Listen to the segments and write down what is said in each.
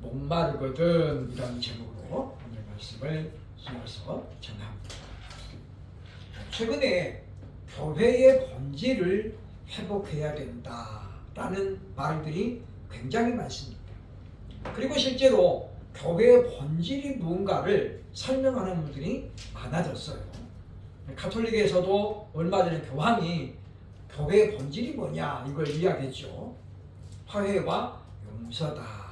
목마르거든 이라는 제목으로 오늘 말씀을 이어서 전합니다. 최근에 교회의 본질을 회복해야 된다라는 말들이 굉장히 많습니다. 그리고 실제로 교회의 본질이 무언가를 설명하는 분들이 많아졌어요. 가톨릭에서도 얼마 전에 교황이 교회의 본질이 뭐냐 이걸 이야기했죠. 화해와 용서다.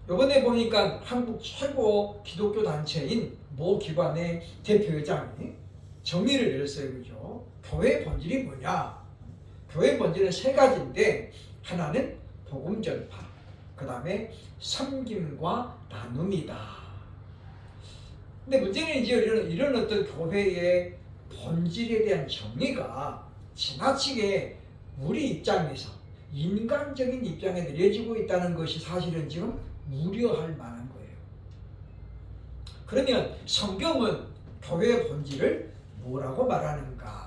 이번에 보니까 한국 최고 기독교 단체인 모 기관의 대표회장이 정의를 내렸어요. 그죠? 교회의 본질이 뭐냐? 교회의 본질은 세 가지인데, 하나는 복음 전파, 그 다음에 섬김과 나눔이다. 근데 문제는 이제 이런 어떤 교회의 본질에 대한 정의가 지나치게 우리 입장에서 인간적인 입장에 내려지고 있다는 것이 사실은 지금 우려할 만한 거예요. 그러면 성경은 교회의 본질을 뭐라고 말하는가?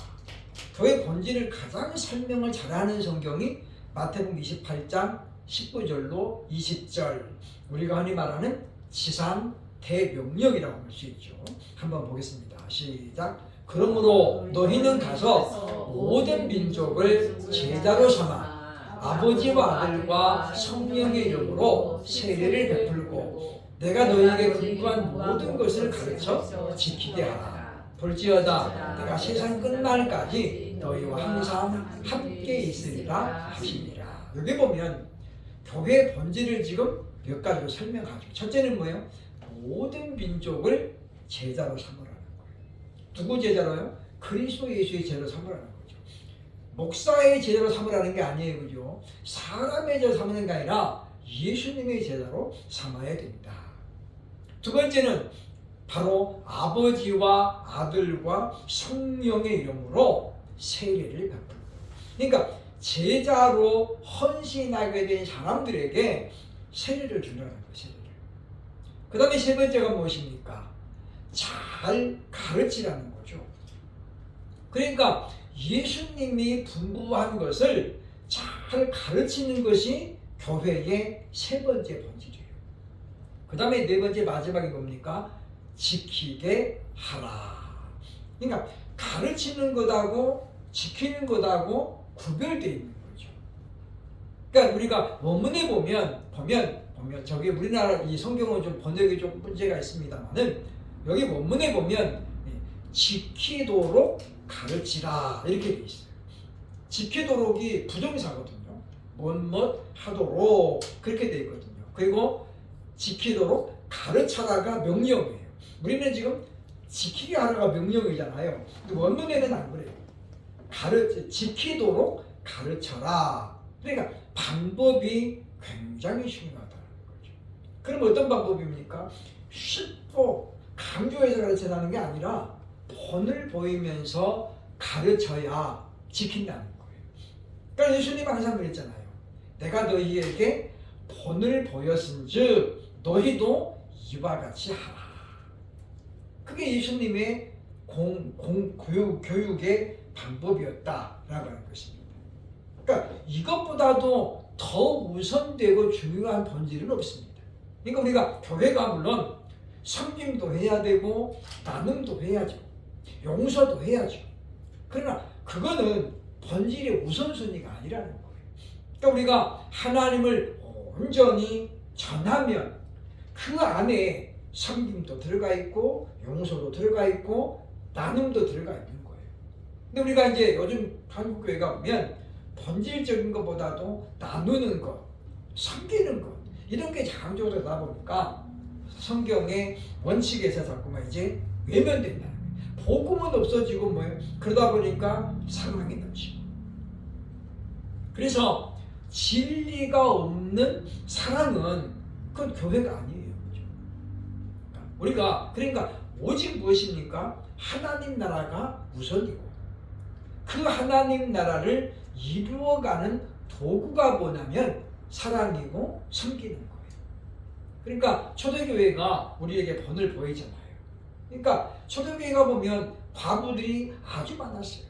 교회의 본질을 가장 설명을 잘하는 성경이 마태복음 28장 19절로 20절, 우리가 흔히 말하는 지상 대명령이라고 할 수 있죠. 한번 보겠습니다. 시작. 그러므로 너희는 가서 모든 민족을 제자로 삼아 아버지와 아들과 성령의 이름으로 세례를 베풀고 내가 너희에게 분부한 모든 것을 가르쳐 지키게 하라. 볼지어다 내가 세상 끝날까지 너희와 항상 함께 있으리라 하시니라. 여기 보면 교회의 본질을 지금 몇 가지로 설명하죠. 첫째는 뭐예요? 모든 민족을 제자로 삼으라는 거예요. 누구 제자로요? 그리스도 예수의 제자로 삼으라는 거예요. 목사의 제자로 삼으라는 게 아니에요. 그죠? 사람의 제자로 삼는 게 아니라 예수님의 제자로 삼아야 됩니다. 두 번째는 바로 아버지와 아들과 성령의 이름으로 세례를 베풀고, 그러니까 제자로 헌신하게 된 사람들에게 세례를 준다는 거예요. 세례를. 그 다음에 세 번째가 무엇입니까? 잘 가르치라는 거죠. 그러니까 예수님이 분부한 것을 잘 가르치는 것이 교회의 세 번째 본질이에요. 그 다음에 네 번째 마지막이 뭡니까? 지키게 하라. 그러니까 가르치는 것하고 지키는 것하고 구별되어 있는 거죠. 그러니까 우리가 원문에 보면 저기 우리나라 이 성경은 좀 번역이 좀 문제가 있습니다만은 여기 원문에 보면 지키도록 가르치라 이렇게 되어 있어요. 지키도록이 부정사거든요. 뭐뭐 하도록 그렇게 되어 있거든요. 그리고 지키도록 가르쳐라가 명령이에요. 우리는 지금 지키게 하라가 명령이잖아요. 근데 원문에는 안 그래요. 지키도록 가르쳐라. 그러니까 방법이 굉장히 중요하다는 거죠. 그럼 어떤 방법입니까? 쉽고 강조해서 가르쳐라는 게 아니라 본을 보이면서 가르쳐야 지킨다는 거예요. 그러니까 예수님은 항상 그랬잖아요. 내가 너희에게 본을 보였은즉 너희도 이와 같이 하라. 그게 예수님의 교육의 방법이었다라고 하는 것입니다. 그러니까 이것보다도 더 우선되고 중요한 본질은 없습니다. 그러니까 우리가 교회가 물론 섬김도 해야 되고 나눔도 해야죠. 용서도 해야죠. 그러나 그거는 본질의 우선순위가 아니라는 거예요. 그러니까 우리가 하나님을 온전히 전하면 그 안에 섬김도 들어가 있고 용서도 들어가 있고 나눔도 들어가 있는 거예요. 근데 우리가 이제 요즘 한국교회가 보면 본질적인 것보다도 나누는 것, 섬기는 것 이런 게 강조되다 보니까 성경의 원칙에서 자꾸만 이제 외면된다는 거예요. 복음은 없어지고 뭐예요? 그러다 보니까 사랑이 넘치고. 그래서 진리가 없는 사랑은 그건 교회가 아니에요. 그렇죠? 우리가 그러니까 오직 무엇입니까? 하나님 나라가 우선이고 그 하나님 나라를 이루어가는 도구가 뭐냐면 사랑이고 섬기는 거예요. 그러니까 초대교회가 우리에게 본을 보이잖아요. 그러니까 초대교회가 보면 과부들이 아주 많았어요.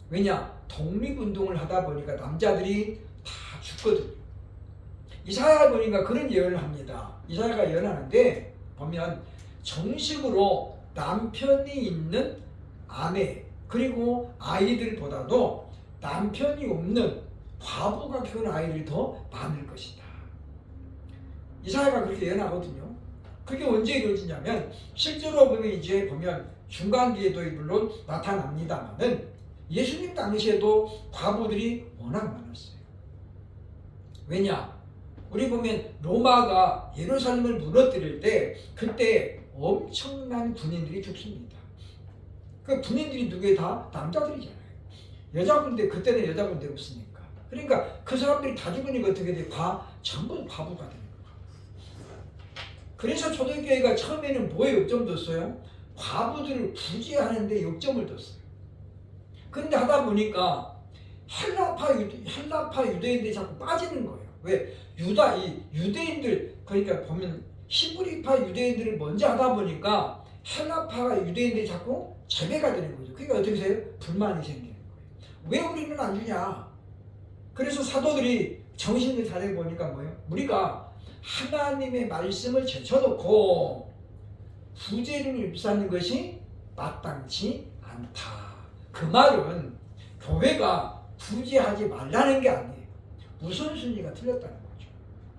왜냐? 독립운동을 하다 보니까 남자들이 다 죽거든요. 이사야 보니까 그런 예언을 합니다. 이사야가 예언하는데 보면 정식으로 남편이 있는 아내 그리고 아이들보다도 남편이 없는 과부가 키우는 아이들이 더 많을 것이다. 이사야가 그렇게 예언하거든요. 그게 언제 이루어지냐면 실제로 보면 이제 보면 중간기에도 물론 나타납니다만은 예수님 당시에도 과부들이 워낙 많았어요. 왜냐? 우리 보면 로마가 예루살렘을 무너뜨릴 때 그때 엄청난 군인들이 죽습니다. 그 군인들이 누구에 다 남자들이잖아요. 여자분들 그때는 여자분들 없으니까. 그러니까 그 사람들이 다 죽으니까 어떻게 돼? 전부 과부가 되는 거예요. 그래서 초대교회가 처음에는 뭐에 역점 뒀어요? 과부들을 구제하는데 역점을 뒀어요. 그런데 하다 보니까 헬라파 유대인들이 자꾸 빠지는 거예요. 왜? 유대인들, 그러니까 보면 히브리파 유대인들을 먼저 하다 보니까 헬라파 유대인들이 자꾸 제배가 되는 거죠. 그러니까 어떻게 해요? 불만이 생기는 거예요. 왜 우리는 안 주냐? 그래서 사도들이 정신을 차려보니까 뭐예요? 우리가 하나님의 말씀을 제쳐놓고 부재를 입사하는 것이 마땅치 않다. 그 말은 교회가 부재하지 말라는 게 아니에요. 우선순위가 틀렸다는 거죠.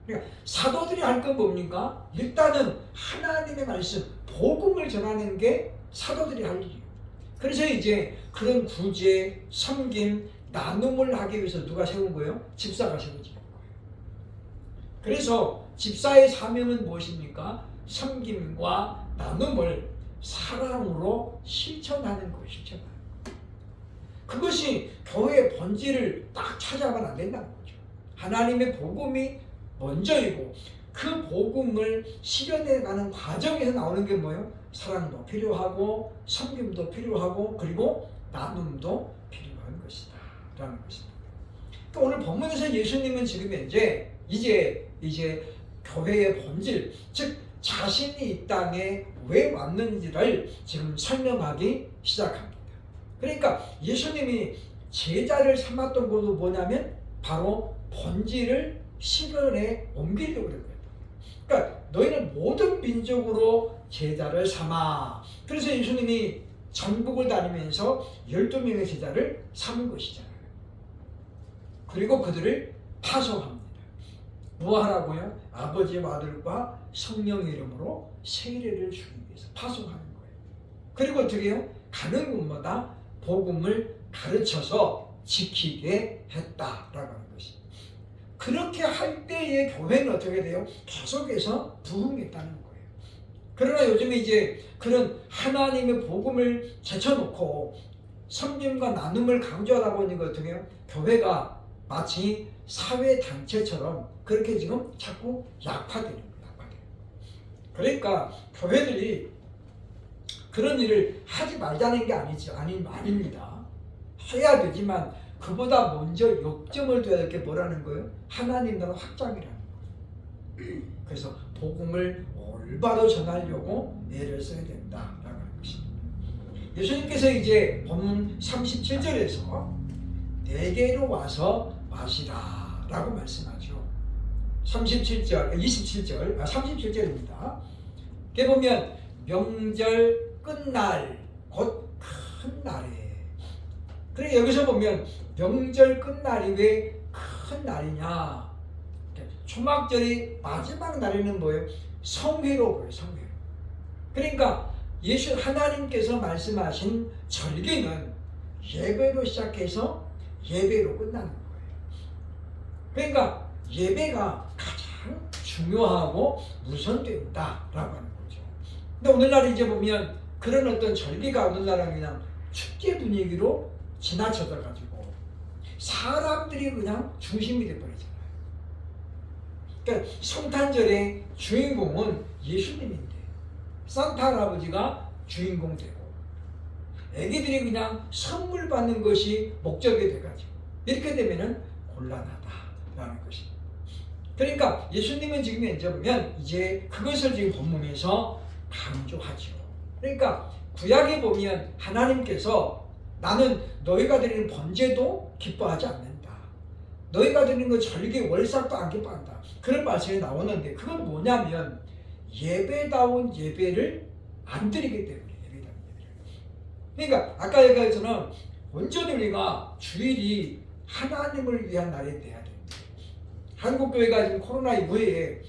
그러니까 사도들이 할 건 뭡니까? 일단은 하나님의 말씀, 복음을 전하는 게 사도들이 할 일이에요. 그래서 이제 그런 구제, 섬김, 나눔을 하기 위해서 누가 세운 거예요? 집사가 세워지는 거예요. 그래서 집사의 사명은 무엇입니까? 섬김과 나눔을 사랑으로 실천하는 거예요. 실천하는 거예요. 그것이 교회의 본질을 딱 찾아가면 안 된다는 거죠. 하나님의 복음이 먼저이고 그 복음을 실현해가는 과정에서 나오는 게 뭐예요? 사랑도 필요하고 섬김도 필요하고 그리고 나눔도 필요한 것이다 라는 것입니다. 또 오늘 본문에서 예수님은 지금 이제 교회의 본질, 즉 자신이 이 땅에 왜 왔는지를 지금 설명하기 시작합니다. 그러니까 예수님이 제자를 삼았던 것도 뭐냐면 바로 본질을 실현에 옮기려고 그랬거든요. 그러니까 너희는 모든 민족으로 제자를 삼아. 그래서 예수님이 전국을 다니면서 12명의 제자를 삼은 것이잖아요. 그리고 그들을 파송합니다. 뭐 하라고요? 아버지와 아들과 성령의 이름으로 세례를 주기 위해서 파송하는 거예요. 그리고 어떻게 해요? 가는 곳마다 복음을 가르쳐서 지키게 했다라고 하는 것입니다. 그렇게 할 때의 교회는 어떻게 돼요? 계속해서 부흥했다는 거예요. 그러나 요즘에 이제 그런 하나님의 복음을 제쳐놓고 섬김과 나눔을 강조하다 보니까 어떻게 해요? 교회가 마치 사회단체처럼 그렇게 지금 자꾸 약화되는 거예요. 그러니까 교회들이 그런 일을 하지 말자는 게 아닙니다. 해야 되지만 그보다 먼저 역점을 둬야 될 게 뭐라는 거예요? 하나님 나라 확장이라는 거예요. 그래서 복음을 올바로 전하려고 애를 써야 된다라고 하는 것입니다. 예수님께서 이제 본문 37절에서 내게로 와서 마시라 라고 말씀하죠. 37절입니다. 이게 보면 명절 끝날 곧 큰 날에, 그래 여기서 보면 명절 끝날이 왜 큰 날이냐? 초막절이 마지막 날에는 뭐예요? 성회로 보여요. 성회. 그러니까 하나님께서 말씀하신 절기는 예배로 시작해서 예배로 끝나는 거예요. 그러니까 예배가 가장 중요하고 우선된다라고 하는 거죠. 근데 오늘날 이제 보면 그런 어떤 절기가 오늘날은 그냥 축제 분위기로 지나쳐져가지고 사람들이 그냥 중심이 돼버리잖아요. 그러니까 성탄절의 주인공은 예수님인데 산타 할아버지가 주인공 되고 애기들이 그냥 선물 받는 것이 목적이 돼가지고 이렇게 되면은 곤란하다라는 것입니다. 그러니까 예수님은 지금 보면 이제 그것을 지금 본문에서 강조하죠. 그러니까 구약에 보면 하나님께서 나는 너희가 드리는 번제도 기뻐하지 않는다. 너희가 드리는 거 절개 월삭도 안 기뻐한다. 그런 말씀이 나오는데 그건 뭐냐면 예배다운 예배를 안 드리기 때문에 예배다운 예배를. 그러니까 아까 얘기했잖아. 온전히 우리가 주일이 하나님을 위한 날이 돼야 됩니다. 한국교회가 지금 코로나 이후에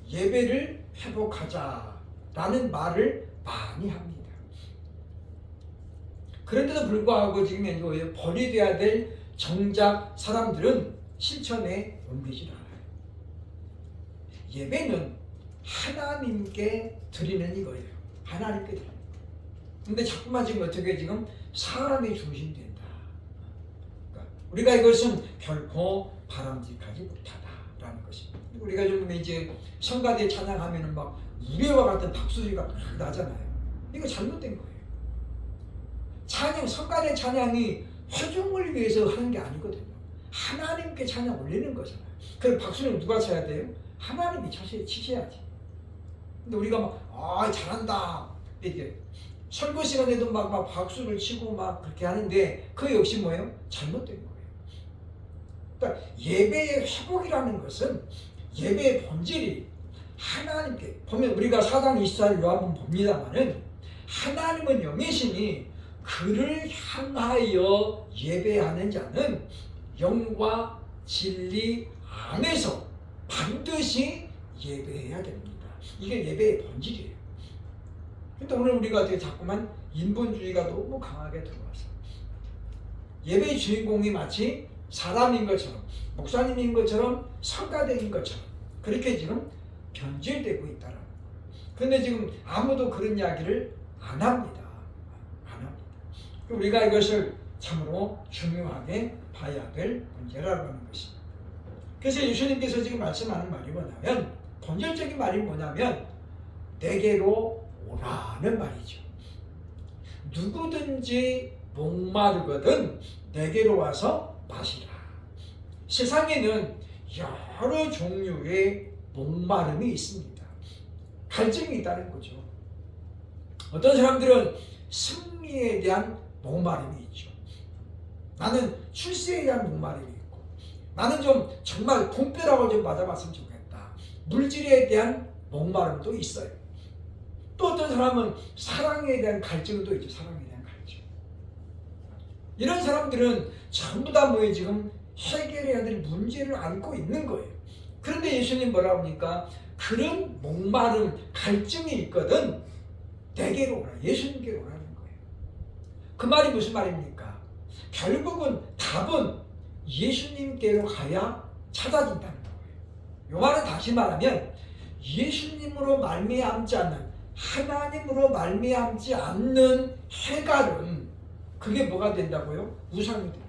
예배를 회복하자라는 말을 많이 합니다. 그런데도 불구하고 지금 이제 벌이돼야 될 정작 사람들은 실천에 옮기질 않아요. 예배는 하나님께 드리는 이거예요. 하나님께 드리는 거. 근데 자꾸만 지금 어떻게 지금 사람이 중심된다. 그러니까 우리가 이것은 결코 바람직하지 못하다라는 것입니다. 우리가 좀 이제 성가대 찬양하면은 막 우레와 같은 박수소리가 막 나잖아요. 이거 잘못된 거예요. 찬양, 성가대 찬양이 회중을 위해서 하는 게 아니거든요. 하나님께 찬양 올리는 거잖아요. 그럼 박수는 누가 쳐야 돼요? 하나님이 치셔야지. 근데 우리가 막 잘한다 이렇게 설교 시간에도 막 박수를 치고 막 그렇게 하는데 그 역시 뭐예요? 잘못된 거예요. 그러니까 예배의 회복이라는 것은 예배의 본질이 하나님께 보면 우리가 사장 24절 요한복음 봅니다만은 하나님은 영이시니 그를 향하여 예배하는 자는 영과 진리 안에서 반드시 예배해야 됩니다. 이게 예배의 본질이에요. 근데 오늘 우리가 어떻게 자꾸만 인본주의가 너무 강하게 들어와서 예배의 주인공이 마치 사람인 것처럼 목사님인 것처럼 성가대인 것처럼 그렇게 지금 변질되고 있다는 거예요. 그런데 지금 아무도 그런 이야기를 안 합니다. 안 합니다. 우리가 이것을 참으로 중요하게 봐야 될 문제라고 하는 것입니다. 그래서 예수님께서 지금 말씀하는 말이 뭐냐면 본질적인 말이 뭐냐면 내게로 오라는 말이죠. 누구든지 목마르거든 내게로 와서 마시라. 세상에는 여러 종류의 목마름이 있습니다. 갈증이 있다는 거죠. 어떤 사람들은 승리에 대한 목마름이 있죠. 나는 출세에 대한 목마름이 있고 나는 좀 정말 돈벼락을 좀 맞아봤으면 좋겠다. 물질에 대한 목마름도 있어요. 또 어떤 사람은 사랑에 대한 갈증도 있죠. 사랑에 대한 갈증. 이런 사람들은 전부 다 뭐예요? 지금 해결해야 될 문제를 안고 있는 거예요. 그런데 예수님 뭐라고 합니까? 그런 목마름, 갈증이 있거든 내게로 오라. 예수님께로 오라는 거예요. 그 말이 무슨 말입니까? 결국은 답은 예수님께로 가야 찾아진다는 거예요. 이 말은 다시 말하면 예수님으로 말미암지 않는 하나님으로 말미암지 않는 해갈은 그게 뭐가 된다고요? 우상이 되는 거예요.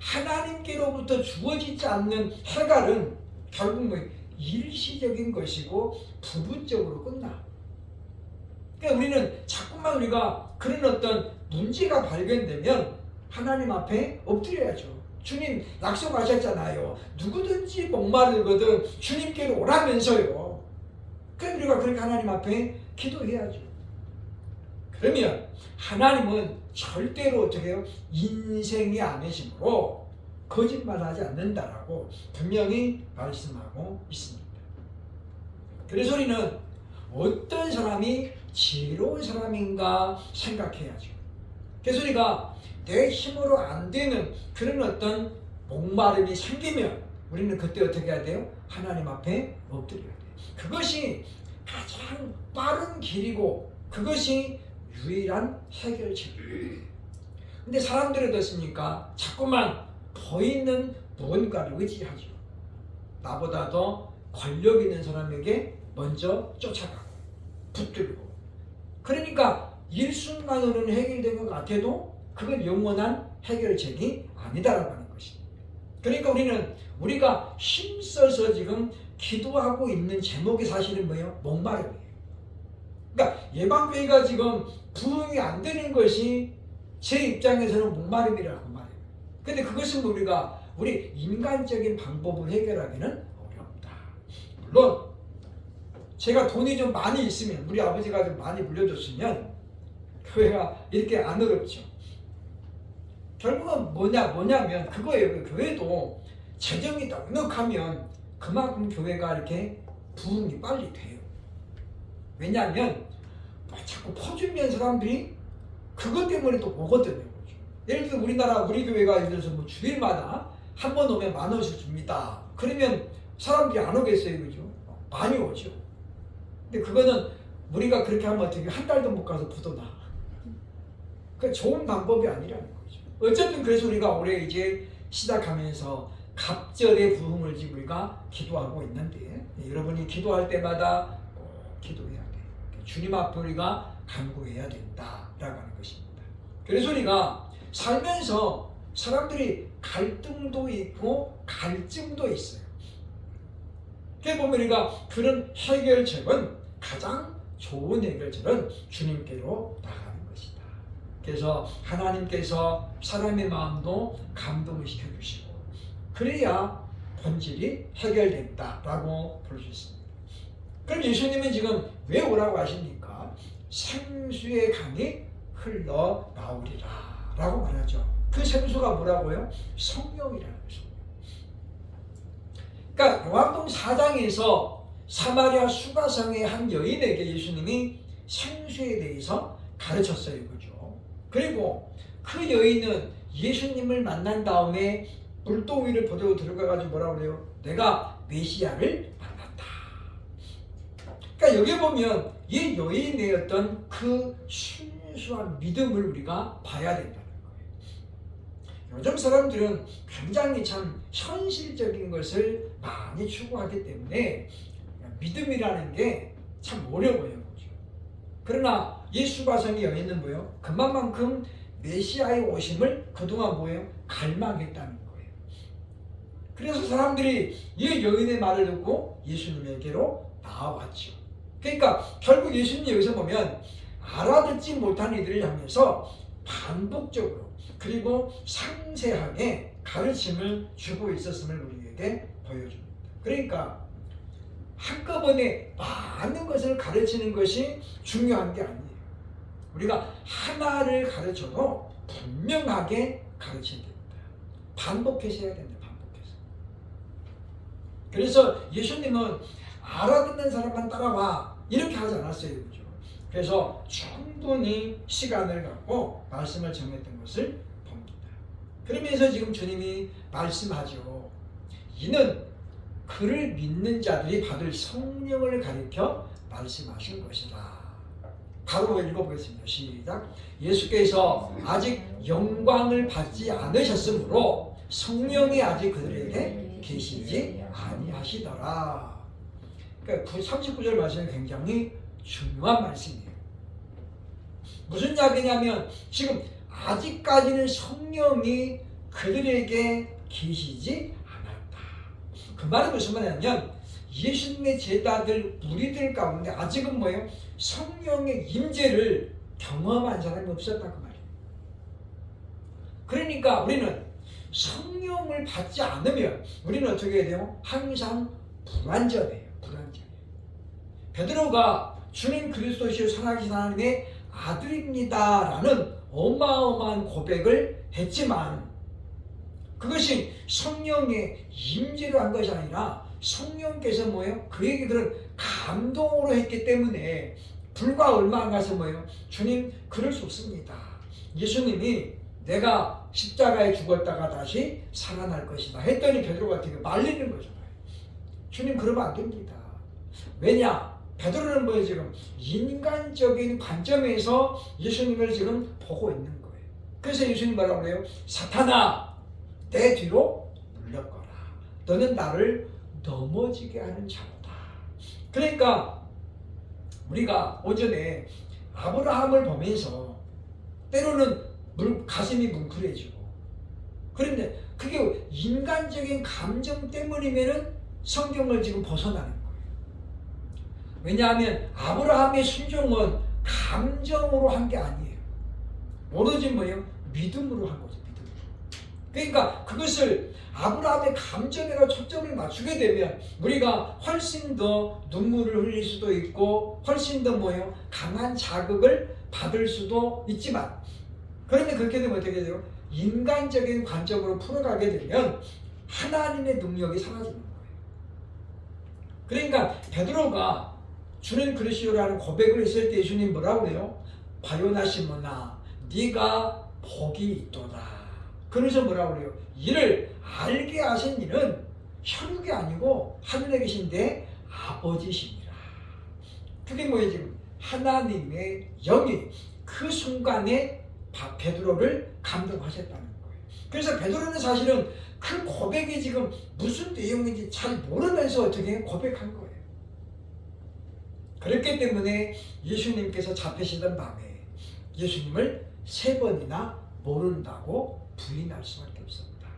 하나님께로부터 주어지지 않는 해갈은 결국 뭐 일시적인 것이고 부분적으로 끝나. 그러니까 우리는 자꾸만 우리가 그런 어떤 문제가 발견되면 하나님 앞에 엎드려야죠. 주님 약속하셨잖아요. 누구든지 목마르거든 주님께로 오라면서요. 그럼 우리가 그렇게 하나님 앞에 기도해야죠. 그러면 하나님은 절대로 어떻게 해요? 인생이 아니시므로 거짓말하지 않는다라고 분명히 말씀하고 있습니다. 그래서 우리는 어떤 사람이 지혜로운 사람인가 생각해야죠. 그래서 우리가 내 힘으로 안 되는 그런 어떤 목마름이 생기면 우리는 그때 어떻게 해야 돼요? 하나님 앞에 엎드려야 돼요. 그것이 가장 빠른 길이고 그것이 유일한 해결책이에요. 근데 사람들은 어떻습니까? 자꾸만 보이는 무언가를 의지하죠. 나보다도 권력 있는 사람에게 먼저 쫓아가고 붙들고 그러니까 일순간으로는 해결된 것 같아도 그건 영원한 해결책이 아니다라고 하는 것입니다. 그러니까 우리가 힘써서 지금 기도하고 있는 제목이 사실은 뭐예요? 목마름이에요. 그러니까 예방교회가 지금 부흥이 안 되는 것이 제 입장에서는 목마름이라고 말해요. 근데 그것은 우리 인간적인 방법을 해결하기는 어렵다. 물론 제가 돈이 좀 많이 있으면 우리 아버지가 좀 많이 물려줬으면 교회가 이렇게 안 어렵죠. 결국은 뭐냐면 그거예요. 교회도 재정이 넉넉하면 그만큼 교회가 이렇게 부흥이 빨리 돼요. 왜냐하면 자꾸 퍼주면 사람들이 그것 때문에 또 오거든요. 예를 들어 우리 교회가 예를 들어서 뭐 주일마다 한 번 오면 10,000원씩 줍니다. 그러면 사람들이 안 오겠어요, 그죠? 많이 오죠. 근데 그거는 우리가 그렇게 하면 어떻게 한 달도 못 가서 부도나. 그 좋은 방법이 아니라는 거죠. 어쨌든 그래서 우리가 올해 이제 시작하면서 갑절의 부흥을 지금 우리가 기도하고 있는데 여러분이 기도할 때마다 기도해야 돼. 주님 앞에 우리가 간구해야 된다라고 하는 것입니다. 그래서 우리가 살면서 사람들이 갈등도 있고 갈증도 있어요. 그렇게 보면 우리가 그런 해결책은 가장 좋은 해결책은 주님께로 나가는 것이다. 그래서 하나님께서 사람의 마음도 감동을 시켜주시고 그래야 본질이 해결된다라고 볼 수 있습니다. 그럼 예수님은 지금 왜 오라고 하십니까? 생수의 강이 흘러나오리라 라고 말하죠. 그 생수가 뭐라고요? 성령이라는 거죠. 그러니까 요한복음 4장에서 사마리아 수가성의 한 여인에게 예수님이 생수에 대해서 가르쳤어요. 그죠? 그리고 그 여인은 예수님을 만난 다음에 물동 위를 보도록 들어가가지고 뭐라고 그래요? 내가 메시아를 만났다. 그러니까 여기 보면 이 여인의 어떤 그 순수한 믿음을 우리가 봐야 된다는 거예요. 요즘 사람들은 굉장히 참 현실적인 것을 많이 추구하기 때문에 믿음이라는 게 참 어려워요. 그러나 이 수가성의 여인은 뭐예요? 그만큼 메시아의 오심을 그동안 뭐예요? 갈망했다는 거예요. 그래서 사람들이 이 여인의 말을 듣고 예수님에게로 나와왔죠. 그러니까 결국 예수님 여기서 보면 알아듣지 못한 이들을 향해서 반복적으로 그리고 상세하게 가르침을 주고 있었음을 우리에게 보여줍니다. 그러니까 한꺼번에 많은 것을 가르치는 것이 중요한 게 아니에요. 우리가 하나를 가르쳐도 분명하게 가르쳐야 됩니다. 반복해서 해야 됩니다. 반복해서. 그래서 예수님은 알아듣는 사람만 따라와 이렇게 하지 않았어요. 그죠? 그래서 충분히 시간을 갖고 말씀을 정했던 것을 봅니다. 그러면서 지금 주님이 말씀하죠. 이는 그를 믿는 자들이 받을 성령을 가리켜 말씀하신 것이다. 바로 읽어보겠습니다. 시작. 예수께서 아직 영광을 받지 않으셨으므로 성령이 아직 그들에게 계시지 아니하시더라. 그러니까 39절 말씀이 굉장히 중요한 말씀이에요. 무슨 이야기냐면 지금 아직까지는 성령이 그들에게 계시지 않았다. 그 말은 무슨 말이냐면 예수님의 제자들 무리들 가운데 아직은 뭐예요? 성령의 임재를 경험한 사람이 없었다 그 말이에요. 그러니까 우리는 성령을 받지 않으면 우리는 어떻게 해야 돼요? 항상 불완전해요. 불완전해요. 베드로가 주님 그리스도시요 살아계신 하나님의 아들입니다라는 어마어마한 고백을 했지만 그것이 성령의 임재로 한 것이 아니라 성령께서 뭐예요? 그에게 그런 감동으로 했기 때문에 불과 얼마 안 가서 뭐예요? 주님 그럴 수 없습니다. 예수님이 내가 십자가에 죽었다가 다시 살아날 것이다 했더니 베드로가 되게 말리는 거잖아요. 주님 그러면 안 됩니다. 왜냐? 베드로는 뭐예요? 지금 인간적인 관점에서 예수님을 지금 보고 있는 거예요. 그래서 예수님 뭐라고 그래요? 사탄아 내 뒤로 물러거라. 너는 나를 넘어지게 하는 자로다. 그러니까 우리가 오전에 아브라함을 보면서 때로는 가슴이 뭉클해지고 그런데 그게 인간적인 감정 때문이면은 성경을 지금 벗어나는 거예요. 왜냐하면 아브라함의 순종은 감정으로 한 게 아니에요. 오로지 뭐예요? 믿음으로 한 거죠. 믿음으로. 그러니까 그것을 아브라함의 감정에다 초점을 맞추게 되면 우리가 훨씬 더 눈물을 흘릴 수도 있고 훨씬 더 뭐예요? 강한 자극을 받을 수도 있지만 그런데 그렇게 되면 어떻게 돼요? 인간적인 관점으로 풀어가게 되면 하나님의 능력이 사라지는 거예요. 그러니까 베드로가 주는 그리스도라는 고백을 했을 때 예수님 뭐라고 그래요? 바요나 시몬아 네가 복이 있도다. 그래서 뭐라고 그래요? 이를 알게 하신 이는 혈육이 아니고 하늘에 계신 내 아버지시니라. 그게 뭐예요? 지금 하나님의 영이 그 순간에 베드로를 감동하셨다는 거예요. 그래서 베드로는 사실은 그 고백이 지금 무슨 내용인지 잘 모르면서 어떻게 고백한 거예요. 그렇기 때문에 예수님께서 잡히시던 밤에 예수님을 3번이나 모른다고 부인할 수밖에 없습니다.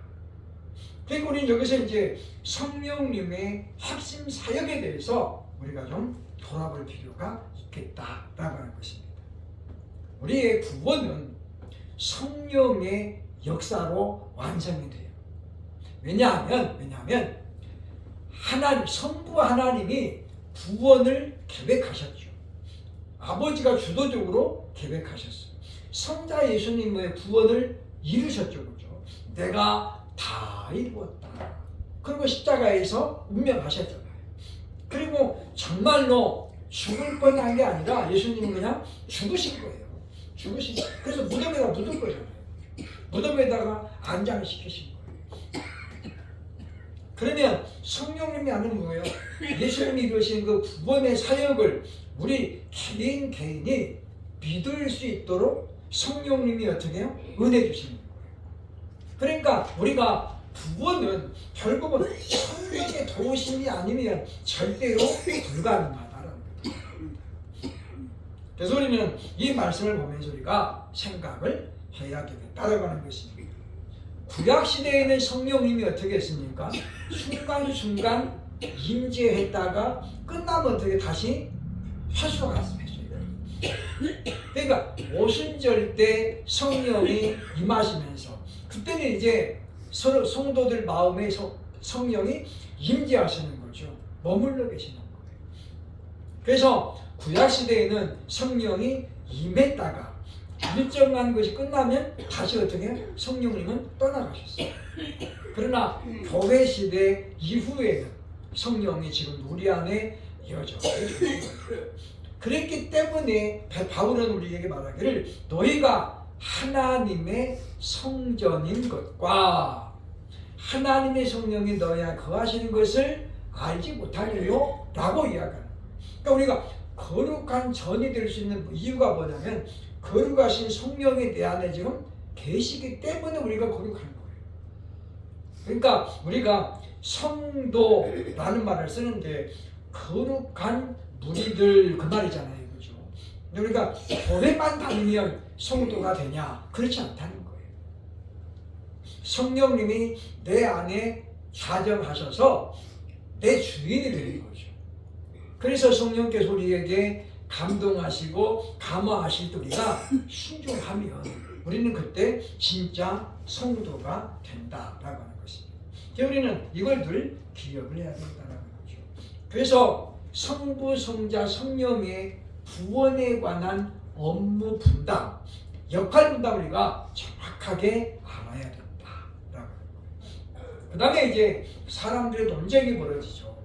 그러니까 우리는 여기서 이제 성령님의 핵심 사역에 대해서 우리가 좀 돌아볼 필요가 있겠다라고 하는 것입니다. 우리의 구원은 성령의 역사로 완성이 돼요. 왜냐하면 하나님, 성부 하나님이 구원을 계획하셨죠. 아버지가 주도적으로 계획하셨어요. 성자 예수님의 구원을 이루셨죠. 그렇죠? 내가 다 이루었다. 그리고 십자가에서 운명하셨잖아요. 그리고 정말로 죽을 뻔한 게 아니라 예수님은 그냥 죽으신 거예요. 죽으신 거예요. 그래서 무덤에다 묻은 거잖아요. 무덤에다가 안장시키신 거예요. 그러면 성령님이 하는 뭐예요? 예수님이 이루신 그 구원의 사역을 우리 개인이 믿을 수 있도록 성령님이 어떻게 해요? 은혜 주시는 거예요. 그러니까 우리가 구원은 결국은 성령의 도우심이 아니면 절대로 불가능하다라는 거예요. 그래서 우리는 이 말씀을 보면서 우리가 생각을 해야 되겠다라고 하는 것입니다. 구약시대에는 성령님이 어떻게 했습니까? 순간순간 임재했다가 끝나면 어떻게 다시 회수했어요. 그러니까 오순절 때 성령이 임하시면서 그때는 이제 서로 성도들 마음에 성령이 임재하시는 거죠. 머물러 계시는 거예요. 그래서 구약시대에는 성령이 임했다가 일정한 것이 끝나면 다시 어떻게 해요? 성령님은 떠나가셨어요. 그러나 교회 시대 이후에는 성령이 지금 우리 안에 이어져 그랬기 때문에 바울은 우리에게 말하기를 너희가 하나님의 성전인 것과 하나님의 성령이 너희 안에 거하시는 것을 알지 못하리요? 라고 이야기하는 거예요. 그러니까 우리가 거룩한 전이 될 수 있는 이유가 뭐냐면 거룩하신 성령이 내 안에 지금 계시기 때문에 우리가 거룩한 거예요. 그러니까 우리가 성도라는 말을 쓰는데 거룩한 무리들 그 말이잖아요. 그렇죠? 근데 우리가 교회만 다니면 성도가 되냐? 그렇지 않다는 거예요. 성령님이 내 안에 좌정하셔서 내 주인이 되는 거죠. 그래서 성령께서 우리에게 감동하시고 감화하실 때 우리가 순종하면 우리는 그때 진짜 성도가 된다라고 하는 것입니다. 우리는 이걸 늘 기억을 해야 된다는 거죠. 그래서 성부, 성자, 성령의 구원에 관한 업무 분담, 역할 분담을 우리가 정확하게 알아야 된다라고 하는 거예요. 그 다음에 이제 사람들의 논쟁이 벌어지죠.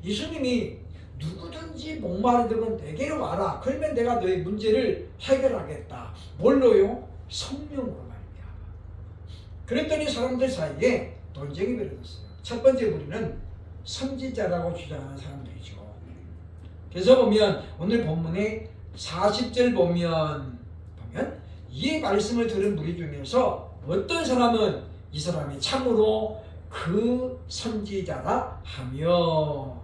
예수님이 누구든지 목마르든 내게로 와라. 그러면 내가 너의 문제를 해결하겠다. 뭘로요? 성령으로 말이야. 그랬더니 사람들 사이에 논쟁이 벌어졌어요. 첫 번째 무리는 선지자라고 주장하는 사람들이죠. 그래서 보면 오늘 본문의 40절 보면 이 말씀을 들은 무리 중에서 어떤 사람은 이 사람이 참으로 그 선지자라 하며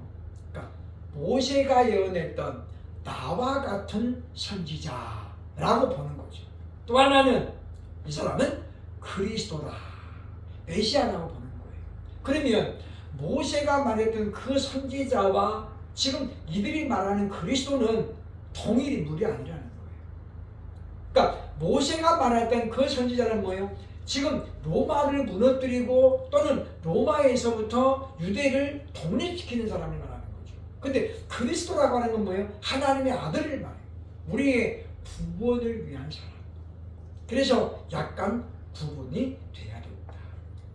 모세가 예언했던 나와 같은 선지자라고 보는 거죠. 또 하나는 이 사람은 그리스도라, 메시아라고 보는 거예요. 그러면 모세가 말했던 그 선지자와 지금 이들이 말하는 그리스도는 동일 인물이 아니라는 거예요. 그러니까 모세가 말했던 그 선지자는 뭐예요? 지금 로마를 무너뜨리고 또는 로마에서부터 유대를 독립시키는 사람을 말합니다. 근데 그리스도라고 하는 건 뭐예요? 하나님의 아들을 말해요. 우리의 구원을 위한 사람. 그래서 약간 구분이 돼야 된다.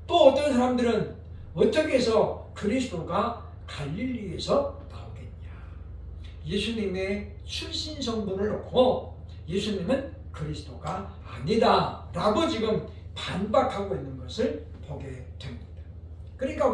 또 어떤 사람들은 어떻게 해서 그리스도가 갈릴리에서 나오겠냐. 예수님의 출신 성분을 놓고 예수님은 그리스도가 아니다 라고 지금 반박하고 있는 것을 보게 됩니다. 그러니까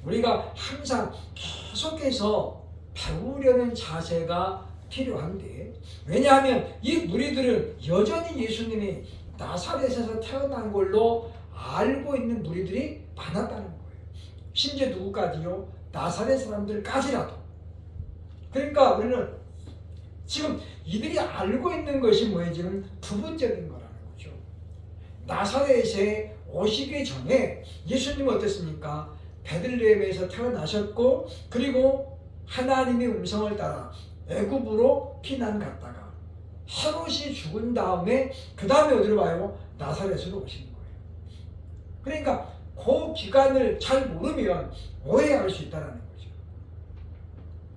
우리가 항상 계속해서 배우려는 자세가 필요한데, 왜냐하면 이 무리들은 여전히 예수님이 나사렛에서 태어난 걸로 알고 있는 무리들이 많았다는 거예요. 심지어 누구까지요? 나사렛 사람들까지라도. 그러니까 우리는 지금 이들이 알고 있는 것이 뭐예요? 지금 부분적인 거라는 거죠. 나사렛에 오시기 전에 예수님은 어땠습니까? 베들레헴에서 태어나셨고, 그리고 하나님의 음성을 따라 애굽으로 피난 갔다가 헤롯이 죽은 다음에 그 다음에 어디로 와요? 나사렛으로 오시는 거예요. 그러니까 그 기간을 잘 모르면 오해할 수 있다는 거죠.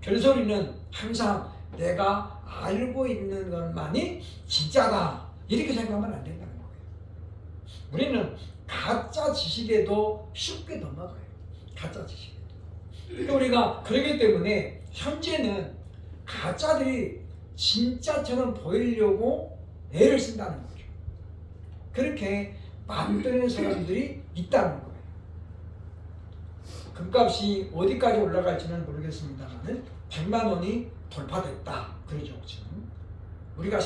별소리는 항상 내가 알고 있는 것만이 진짜다 이렇게 생각하면 안 된다는 거예요. 우리는 가짜 지식에도 쉽게 넘어가요. 가짜 지식에도. 그러니까 우리가 그렇기 때문에 현재는 가짜들이 진짜처럼 보이려고 애를 쓴다는 거죠. 그렇게 만드는 사람들이 있다는 거예요. 금값이 어디까지 올라갈지는 모르겠습니다만 100만 원이 돌파됐다. 그러죠, 지금. 우리가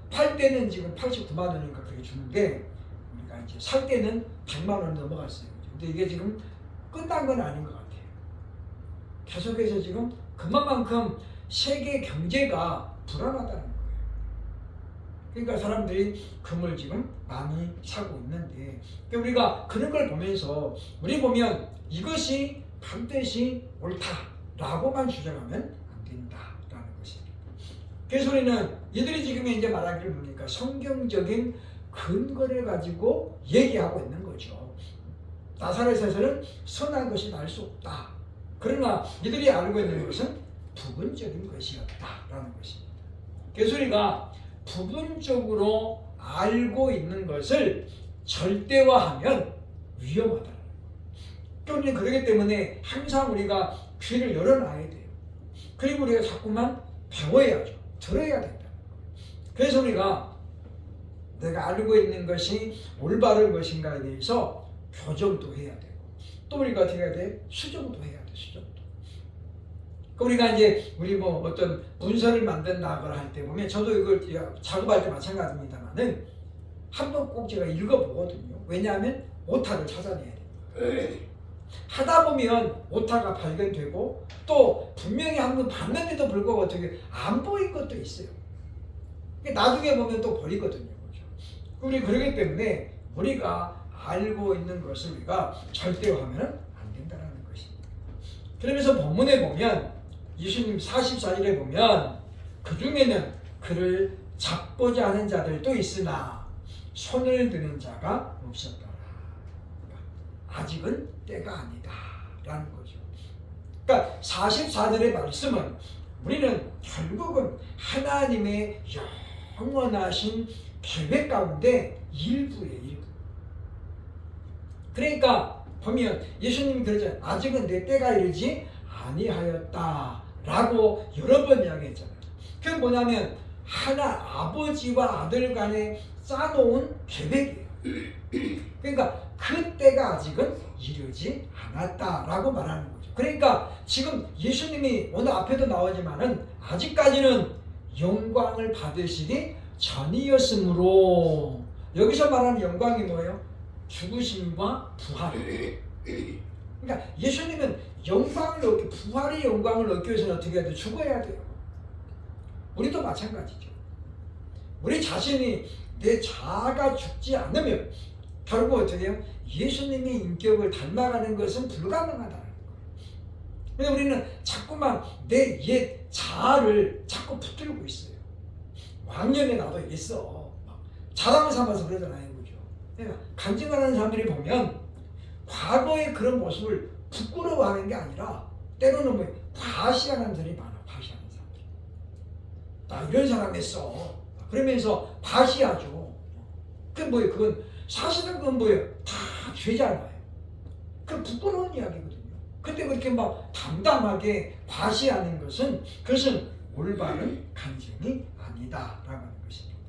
팔 때는 지금 89만 원이니까 그렇게 주는데, 우리가 이제 살 때는 100만 원이 넘어갔어요. 근데 이게 지금 끝난 건 아닌 것 같아요. 계속해서 지금 그만큼 세계 경제가 불안하다는 거예요. 그러니까 사람들이 금을 지금 많이 사고 있는데, 우리가 그런 걸 보면서 우리 보면 이것이 반드시 옳다라고만 주장하면 안 된다라는 것입니다. 그래서 우리는 이들이 지금 이제 말하기를 뭡니까? 성경적인 근거를 가지고 얘기하고 있는 거죠. 나사렛에서는 선한 것이 날 수 없다. 그러나 이들이 알고 있는 것은 부분적인 것이었다라는 것입니다. 그래서 우리가 부분적으로 알고 있는 것을 절대화하면 위험하다는 거예요. 그러니 그렇기 때문에 항상 우리가 귀를 열어놔야 돼요. 그리고 우리가 자꾸만 배워야죠. 들어야 된다는 거예요. 그래서 우리가 내가 알고 있는 것이 올바른 것인가에 대해서 교정도 해야 되고, 또 우리가 어떻게 해야 돼? 수정도 해야 돼. 수정도. 우리가 이제 우리 뭐 어떤 문서를 만든다 걸 할 때 보면, 저도 이걸 작업할 때 마찬가지입니다만은 한 번 꼭 제가 읽어보거든요. 왜냐하면 오타를 찾아내야 돼요. 하다 보면 오타가 발견되고, 또 분명히 한 번 봤는데도 불구하고 어떻게 안 보인 것도 있어요. 나중에 보면 또 버리거든요. 그렇죠? 우리 그러기 때문에 우리가 알고 있는 것을 우리가 절대화하면 안 된다는 것입니다. 그러면서 본문에 보면 예수님 44절에 보면 그 중에는 그를 잡고자 하는 자들도 있으나 손을 드는 자가 없었더라. 아직은 때가 아니다 라는 거죠. 그러니까 44절의 말씀은 우리는 결국은 하나님의 영원하신 계획 가운데 일부예요. 일부. 그러니까 보면 예수님이 그러잖아요. 아직은 내 때가 이르지 아니하였다 라고 여러 번 이야기했잖아요. 그게 뭐냐면 아버지와 아들 간에 짜놓은 계획이에요. 그러니까 그 때가 아직은 이르지 않았다라고 말하는 거죠. 그러니까 지금 예수님이 오늘 앞에도 나오지만은 아직까지는 영광을 받으시기 전이었으므로, 여기서 말하는 영광이 뭐예요? 죽으심과 부활. 그러니까 예수님은 영광을 얻기, 부활의 영광을 얻기 위해서는 어떻게 해야 돼요? 죽어야 돼요. 우리도 마찬가지죠. 우리 자신이 내 자아가 죽지 않으면 결국 어떻게 해요? 예수님의 인격을 닮아가는 것은 불가능하다는 거예요. 그래서 우리는 자꾸만 내 옛 자아를 자꾸 붙들고 있어요. 왕년에 나도 이랬어. 자랑 삼아서 그러잖아요. 그죠? 그러니까 간증하는 사람들이 보면 과거의 그런 모습을 부끄러워하는 게 아니라 때로는 뭐 과시하는 사람이 많아. 과시하는 사람들. 나 이런 사람 했어. 그러면서 과시하죠. 그 뭐예요? 그건 사실은 그건 뭐예요? 다 죄잖아요. 그 부끄러운 이야기거든요. 근데 그렇게 막 당당하게 과시하는 그것은 올바른 간증이 아니다라고 하는 것입니다.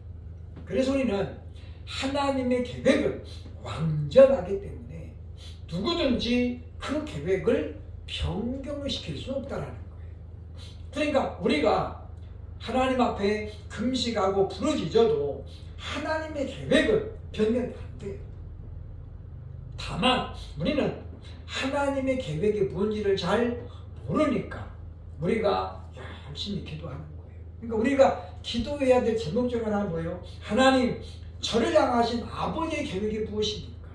그래서 우리는 하나님의 계획은 완전하기 때문에 누구든지 그 계획을 변경을 시킬 수 없다라는 거예요. 그러니까 우리가 하나님 앞에 금식하고 부르짖어도 하나님의 계획은 변경이 안 돼요. 다만 우리는 하나님의 계획이 뭔지를 잘 모르니까 우리가 열심히 기도하는 거예요. 그러니까 우리가 기도해야 될 제목 중 하나는 뭐예요? 하나님, 저를 향하신 아버지의 계획이 무엇입니까?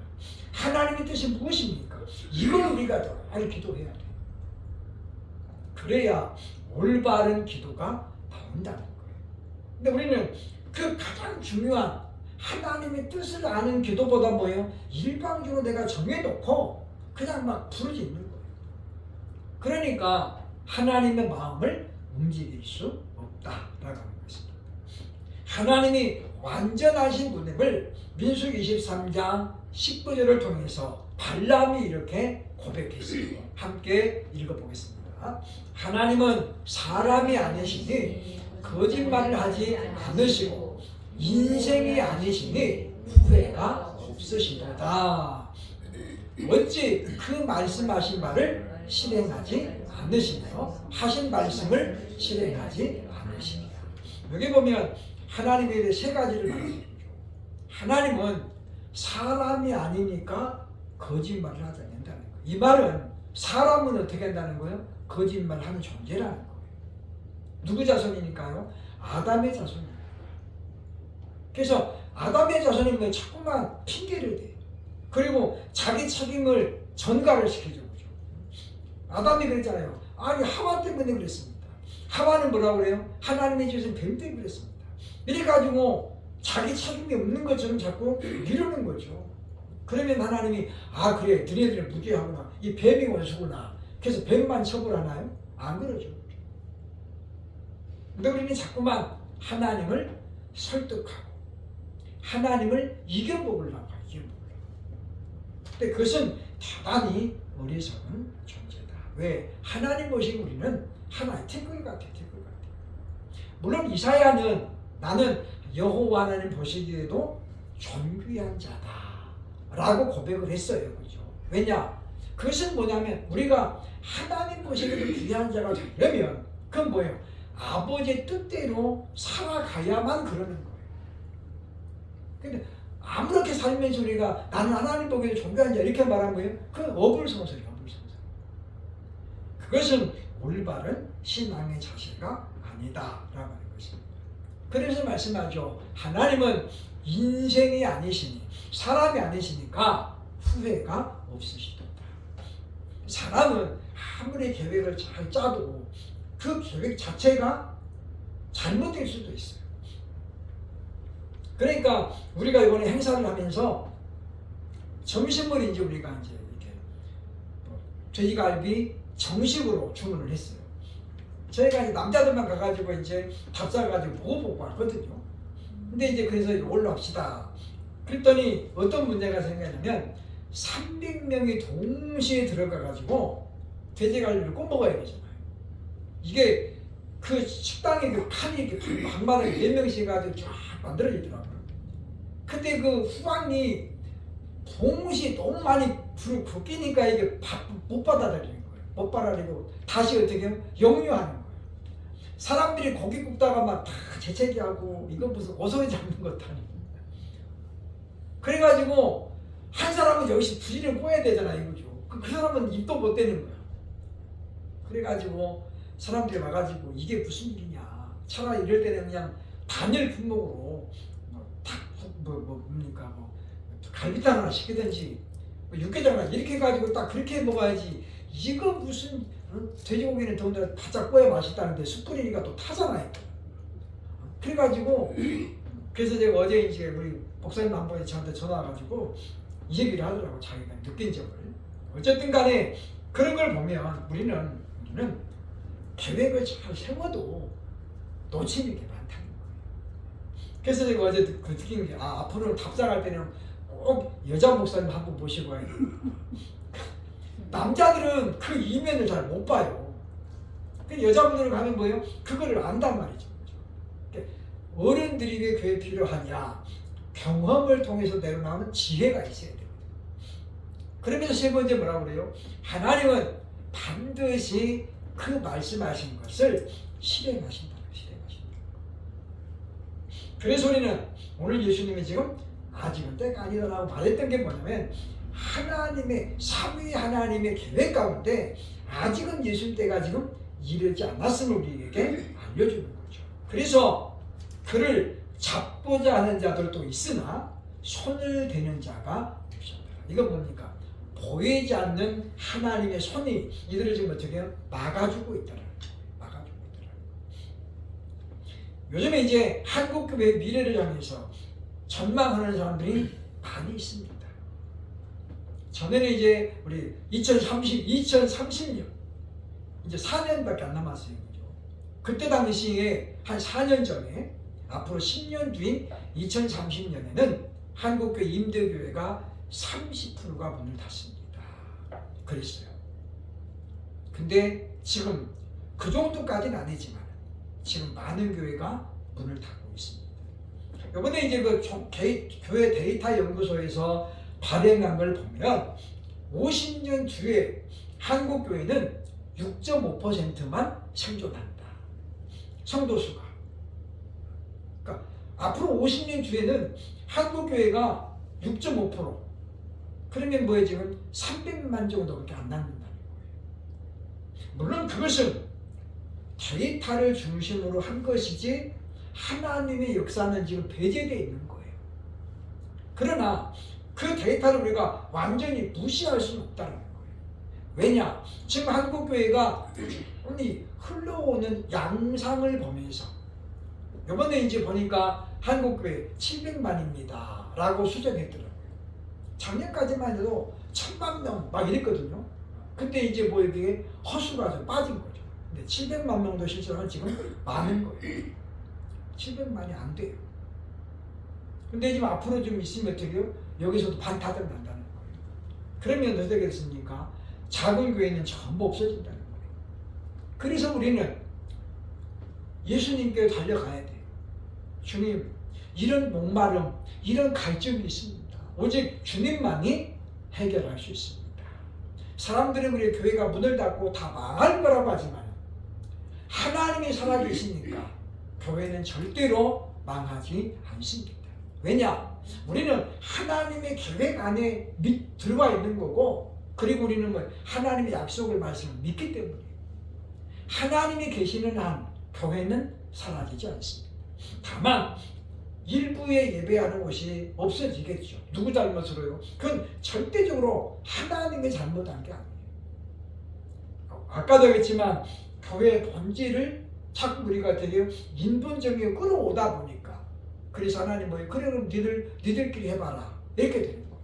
하나님의 뜻이 무엇입니까? 이걸 우리가 늘 기도해야 돼요. 그래야 올바른 기도가 나온다는 거예요. 근데 우리는 그 가장 중요한 하나님의 뜻을 아는 기도보다 뭐예요? 일방적으로 내가 정해놓고 그냥 막 부르짖는 거예요. 그러니까 하나님의 마음을 움직일 수 없다라고 하는 것입니다. 하나님이 완전하신 분임을 민수기 23장 19절을 통해서 발람이 이렇게 고백했어요. 함께 읽어보겠습니다. 하나님은 사람이 아니시니 거짓말을 하지 않으시고 인생이 아니시니 후회가 없으시도다. 어찌 그 말씀하신 바를 실행하지 않으시며 하신 말씀을 실행하지 않으시냐. 여기 보면 하나님의 세 가지를 말해주죠. 하나님은 사람이 아니니까 거짓말을 하지 않는다는 거예요. 이 말은 사람은 어떻게 한다는 거예요? 거짓말하는 존재라는 거예요. 누구 자손이니까요? 아담의 자손입니다. 그래서 아담의 자손이면 자꾸만 핑계를 대요. 그리고 자기 책임을 전가를 시켜주죠. 아담이 그랬잖아요. 아니 하와 때문에 그랬습니다. 하와는 뭐라고 그래요? 하나님의 지으신 뱀 때문에 그랬습니다. 이래가지고 자기 책임이 없는 것처럼 자꾸 미루는 거죠. 그러면 하나님이 아 그래 너네들은 무죄하구나. 이 뱀이 원수구나. 그래서 뱀만 처벌하나요? 안 그러죠. 근데 우리는 자꾸만 하나님을 설득하고 하나님을 이겨먹으려고 해요. 근데 그것은 대단히 어리석은 존재다. 왜? 하나님 보시고 우리는 하나의 티끌 같아요. 티끌 같아요. 물론 이사야는 나는 여호와 하나님 보시기에도 존귀한 자다 라고 고백을 했어요. 그죠? 왜냐? 그것은 뭐냐면 우리가 하나님 보시기에도 귀한 자가 되려면 그건 뭐예요? 아버지의 뜻대로 살아가야만 그러는 거예요. 근데 아무렇게 살면서 우리가 나는 하나님 보기에도 존귀한 자 이렇게 말한 거예요? 그건 어불성설이에요. 어불성설. 그것은 올바른 신앙의 자세가 아니다라고 하는 것입니다. 그래서 말씀하죠. 하나님은 인생이 아니시니 사람이 아니시니까 후회가 없으시도다. 사람은 아무리 계획을 잘 짜도 그 계획 자체가 잘못될 수도 있어요. 그러니까 우리가 이번에 행사를 하면서 점심을 이제 우리가 이제 이렇게 돼지갈비 정식으로 주문을 했어요. 저희가 이제 남자들만 가가지고 이제 밥 사가지고 먹어보고 왔거든요. 근데 이제 그래서 올라갑시다. 그랬더니 어떤 문제가 생겼냐면 300명이 동시에 들어가가지고 돼지갈비를 꼭 먹어야 되잖아요. 이게 그 식당에 그 칸이 이렇게 방마다 4명씩 해가지고 쫙 만들어지더라고요. 근데 그 후광이 동시에 너무 많이 불을 끼니까 이게 못 받아들이는 거예요. 못 받아들이고 다시 어떻게 하면 역류하는 거예요. 사람들이 고기 굽다가 막 다 재채기하고 이건 무슨 어서리 잡는 것도 아니고. 그래가지고 한 사람은 여기서 부지를 꼬야 되잖아요. 이거죠. 그 사람은 입도 못 대는 거예요. 그래가지고 사람들이 와가지고 이게 무슨 일이냐. 차라리 이럴 때는 그냥 단일 품목으로 뭡니까 갈비탕 하나 시키든지 육개장 하나 이렇게 해가지고 딱 그렇게 먹어야지. 이거 무슨 돼지고기는 더군다나 바짝 구워야 맛있다는데 숯 뿌리니까 또 타잖아요. 그래가지고 그래서 제가 어제 이제 우리 목사님 한 분이 저한테 전화 와가지고 이 얘기를 하더라고. 자기가 느낀 점을. 어쨌든 간에 그런 걸 보면 우리는 계획을 잘 세워도 놓치는 게 많다는 거예요. 그래서 제가 어제 그 느낀 게 앞으로 답장할 때는 꼭 여자 목사님 한 분 모시고 와야 돼요. 남자들은 그 이면을 잘 못 봐요. 여자분들은 가면 뭐예요? 그거를 안단 말이죠. 어른들이 왜 교회 필요하냐? 경험을 통해서 내려나오는 지혜가 있어야 돼요. 그러면서 세 번째 뭐라고 그래요? 하나님은 반드시 그 말씀하신 것을 실행하신다. 그래서 우리는 오늘 예수님이 지금 아직은 때가 아니다라고 말했던 게 뭐냐면 하나님의 삼위 하나님의 계획 가운데 아직은 예수님 때가 지금 이르지 않았음을 우리에게 알려주는 거죠. 그래서 그를 잡고자 하는 자들도 있으나 손을 대는 자가 없었다. 이건 뭡니까? 보이지 않는 하나님의 손이 이들을 지금 어떻게 막아주고 있다는 거예요. 막아주고 있다는 거예요. 요즘에 이제 한국교회의 미래를 향해서 전망하는 사람들이 많이 있습니다. 전에는 이제 우리 2030년 이제 4년밖에 안 남았어요. 그죠? 그때 당시에 한 4년 전에 앞으로 10년 뒤인 2030년에는 한국교회 임대교회가 30%가 문을 닫습니다. 그랬어요. 근데 지금 그 정도까지는 아니지만 지금 많은 교회가 문을 닫고 있습니다. 이번에 이제 그 교회 데이터 연구소에서 발행한 걸 보면 50년 뒤에 한국 교회는 6.5%만 생존한다. 성도수가. 그러니까 앞으로 50년 뒤에는 한국 교회가 6.5%. 그러면 뭐예요? 지금 300만 정도밖에 안 남는다는 거예요. 물론 그것은 데이터를 중심으로 한 것이지 하나님의 역사는 지금 배제되어 있는 거예요. 그러나 그 데이터를 우리가 완전히 무시할 수는 없다는 거예요. 왜냐? 지금 한국교회가 흘러오는 양상을 보면서 이번에 이제 보니까 한국교회 700만입니다 라고 수정했더라고요. 작년까지만 해도 1000만 명 막 이랬거든요. 근데 이제 뭐 이게 허수가 좀 빠진 거죠. 근데 700만 명도 실제로는 지금 많은 거예요. 700만이 안 돼요. 근데 지금 앞으로 좀 있으면 어떻게 해요? 여기서도 반타작 난다는 거예요. 그러면 어떻게 됐습니까? 작은 교회는 전부 없어진다는 거예요. 그래서 우리는 예수님께 달려가야 돼요. 주님, 이런 목마름, 이런 갈증이 있습니다. 오직 주님만이 해결할 수 있습니다. 사람들은 우리 교회가 문을 닫고 다 망할 거라고 하지만 하나님이 살아계시니까 교회는 절대로 망하지 않습니다. 왜냐? 우리는 하나님의 계획 안에 들어와 있는 거고, 그리고 우리는 하나님의 약속을 말씀을 믿기 때문에 하나님이 계시는 한 교회는 사라지지 않습니다. 다만 일부의 예배하는 곳이 없어지겠죠. 누구 잘못으로요? 그건 절대적으로 하나님의 잘못한 게 아니에요. 아까도 했지만 교회의 본질을 자꾸 우리가 되게 인본적으로 끌어오다 보니까 그래서 하나님 그래 그럼 니들끼리 해봐라 이렇게 되는 거예요.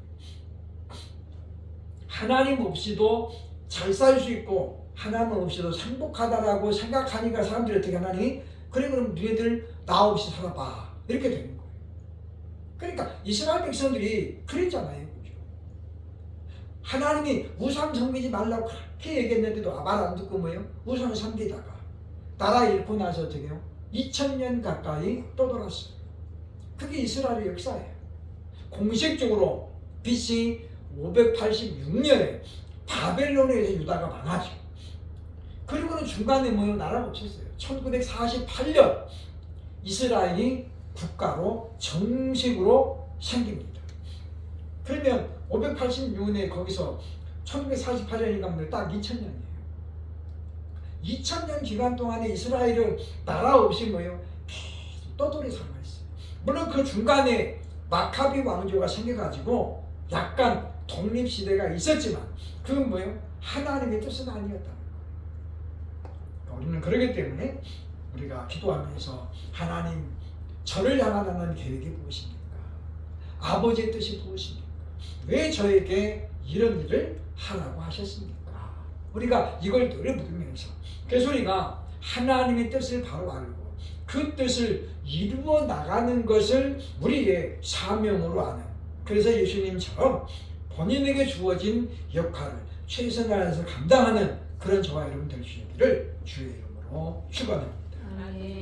하나님 없이도 잘 살 수 있고 하나님 없이도 행복하다라고 생각하니까 사람들이 어떻게 하나니? 그래 그럼 니들 나 없이 살아봐 이렇게 되는 거예요. 그러니까 이스라엘 백성들이 그랬잖아요. 그죠? 하나님이 우상 섬기지 말라고 그렇게 얘기했는데도 말 안 듣고 뭐예요? 우상을 섬기다가 나라 잃고 나서 어떻게 해요? 2000년 가까이 떠돌았어요. 그게 이스라엘의 역사예요. 공식적으로 BC 586년에 바벨론에 의해서 유다가 망하죠. 그리고는 중간에 뭐예요? 나라가 없었어요. 1948년 이스라엘이 국가로 정식으로 생깁니다. 그러면 586년에 거기서 1948년인가 딱 2000년이에요. 2000년 기간 동안에 이스라엘은 나라 없이 뭐예요? 계속 떠돌이 살아있어요. 물론 그 중간에 마카비 왕조가 생겨가지고 약간 독립시대가 있었지만 그건 뭐예요? 하나님의 뜻은 아니었다는 거예요. 우리는 그러기 때문에 우리가 기도하면서 하나님 저를 향한 하나님 계획이 무엇입니까? 아버지의 뜻이 무엇입니까? 왜 저에게 이런 일을 하라고 하셨습니까? 우리가 이걸 노래 부르면서 그래서 우리가 하나님의 뜻을 바로 알고 그 뜻을 이루어 나가는 것을 우리의 사명으로 아는, 그래서 예수님처럼 본인에게 주어진 역할을 최선을 다해서 감당하는 그런 저와 여러분 될 수 있기를 주의 이름으로 축원합니다. 아멘.